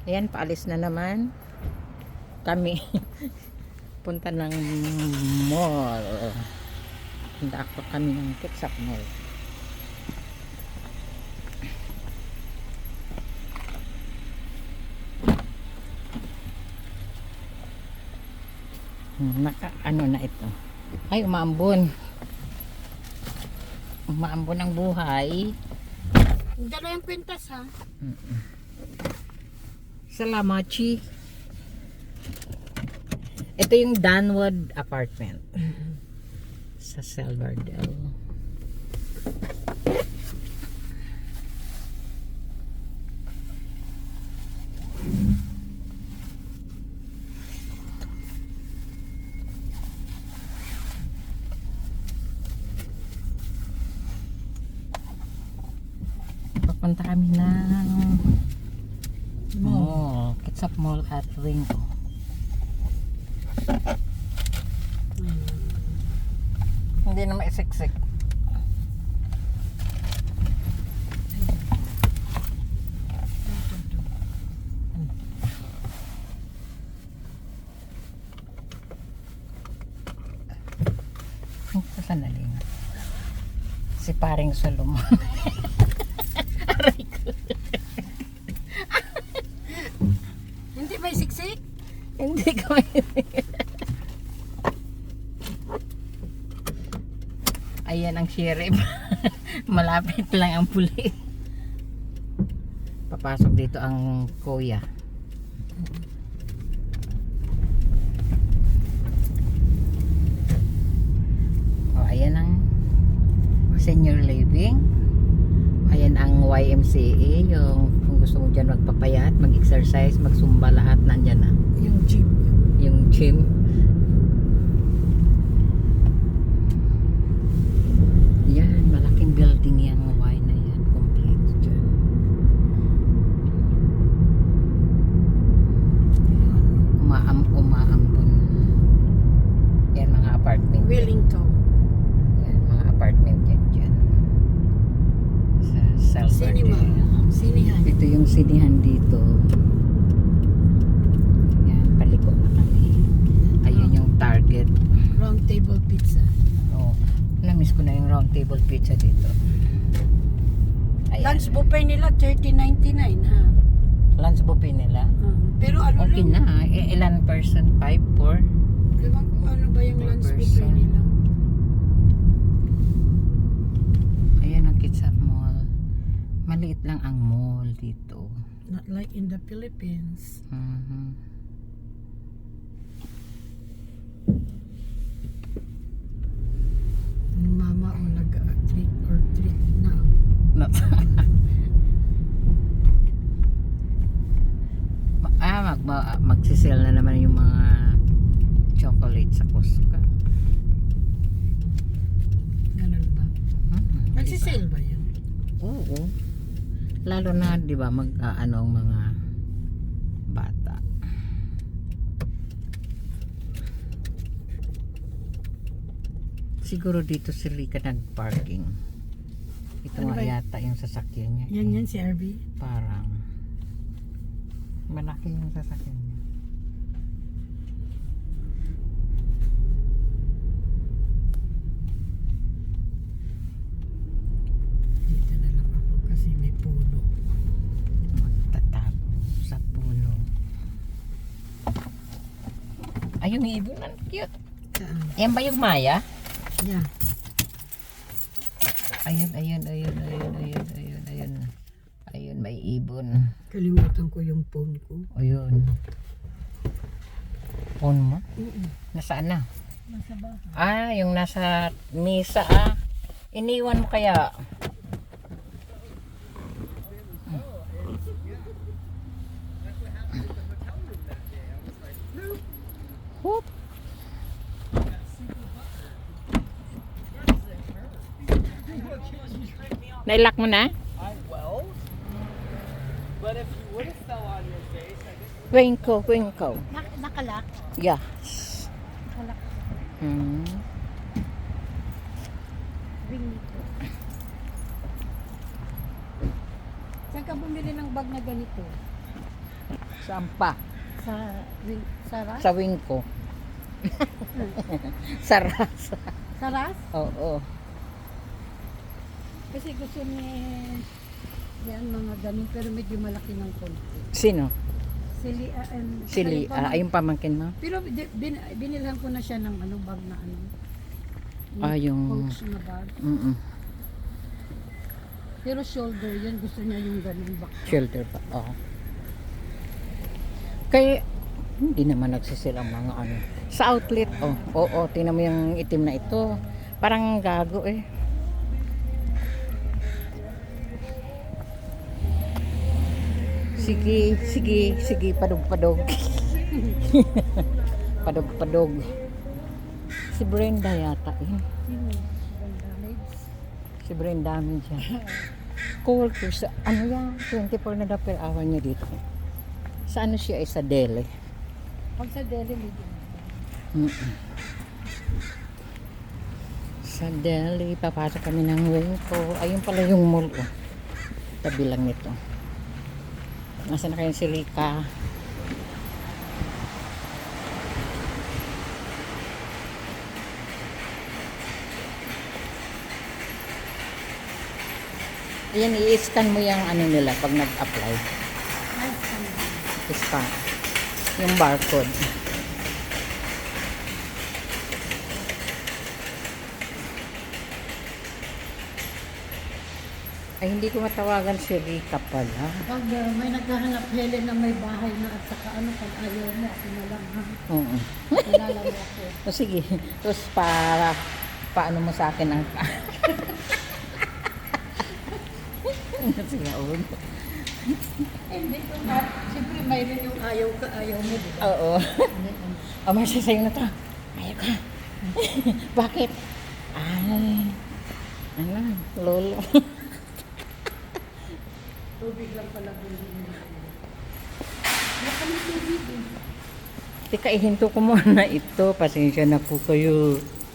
Ayan, paalis na naman kami. Punta ng mall. Punta ako kami ng Kitsap Mall. Ano na ito? Ay, umaambon. Umaambon ang buhay. Dala yung kwintas ha. Salamat, Chi. Ito yung Danwood apartment. Sa Silverdale. Papunta kami ng mall. Kitsap Mall at Ringo. Hindi na maisiksik. Sandali nga. Si paring Solomon. Aray ko. Hindi may siksik? Hindi ko Ayan ang sheriff. Malapit lang ang pulis. Papasok dito ang kuya. Ayan ang senior living. Ayan ang YMCA, yung kung gusto mo dyan magpapayat, mag-exercise, magsumba, lahat nandyan na. Yung gym. Yung gym. Yan, malaking building yan, Y na yan, complete dyan. Umaambon. Yan mga apartment. Wellington. Yan, mga apartment yan dyan. Sa Cinema. Sinihan. Ito yung sinihan dito. Yan, paliko na kami. Ayun yung Target. Round table pizza. Oh, namiss ko na yung round table pizza dito. Ayan. Lunch buffet nila 30.99 ha. Lunch buffet nila. Pero ano Okay lang. na. Ilan person? 5, 4? Ewan ko ano ba yung Per lunch buffet person. nila. Ayan ang Kitsap Mall. Maliit lang ang mall dito. Not like in the Philippines. Ang mama o nag-trick or treat na. Not magsisell na naman yung mga chocolate sa Costco. Ganun ba? Nagsisale ba yan? Oo. Lalo na 'di ba mag-ano ang mga bata. Siguro dito si Rika nag-parking. Ito Ano nga ba yun? yata yung sasakyan niya. Yan si RV. Parang malaki yung sasakyan niya. Dito na lang ako kasi may puno. Magtatago sa puno. Ay, yung ibon, ang cute. Saan? Yan ba yung Maya? Yeah. Ayun. Ayun, may ibon. Kalimutan ko yung phone ko. Ayun. Phone mo? Nasaan na? Nasa bahay. Ah, yung nasa misa ah. Iniwan mo kaya? Whoop. Nailak mo na? Well, but if you would have fell on your face, I guess. Winkle. Nakalak. Yeah. Nakalak. Ring nito. Saan ka bumili ng bag na ganito? Saan pa? Saras? Sa wing ko. Saras. Saras? Oo. Kasi gusto ni yan mga ganun pero medyo malaki ng konti. Sino? Sili and Sili. Yung pamangkin mo? Pero binilhan ko na siya ng ano bag na ano. Yung... Coach na bag. Mm-mm. Pero shoulder yan gusto niya yung ganun bag. Shelter pa. Oo. Kaya, hindi naman nagsisil ang mga ano. Sa outlet, Oo, tingnan mo yung itim na ito. Parang gago eh. Sige, padog. Padog. Si Brenda yata eh. Sino? Ganda babes. Si Brenda amin siya. Co-workers, ano yan? 24 na daw per hour niya dito. Sa ano siya? Sa Delhi. Pag sa Delhi medyo. Mm-mm. Sa Delhi, papasok kami ng Wingko. Ayun pala yung mall. Oh. Tabi lang nito. Nasaan na kayo si Rika? Ayan, i-scan mo yung ano nila pag nag-apply. Ay, saan? Scan. Yung barcode. Ay, hindi ko matawagan si Rika pala. Pag may naghahanap Helen na may bahay na at saka ano, pag ayaw mo, ako na lang ha. Oo. Kilala mo ako. O sige. Tapos paano mo sa akin ang... Sige, oo. Hindi ko na. Siyempre mayroon yung ayaw ka, ayaw mo, di ba? Oo. O, Marcia, sa'yo na to. Ayaw ka. Bakit? Ay. Ano? Lolo. Tubig lang pala bilhin mo. Wala kami tubig eh. Teka, ihinto ko muna ito. Pasensya na po kayo.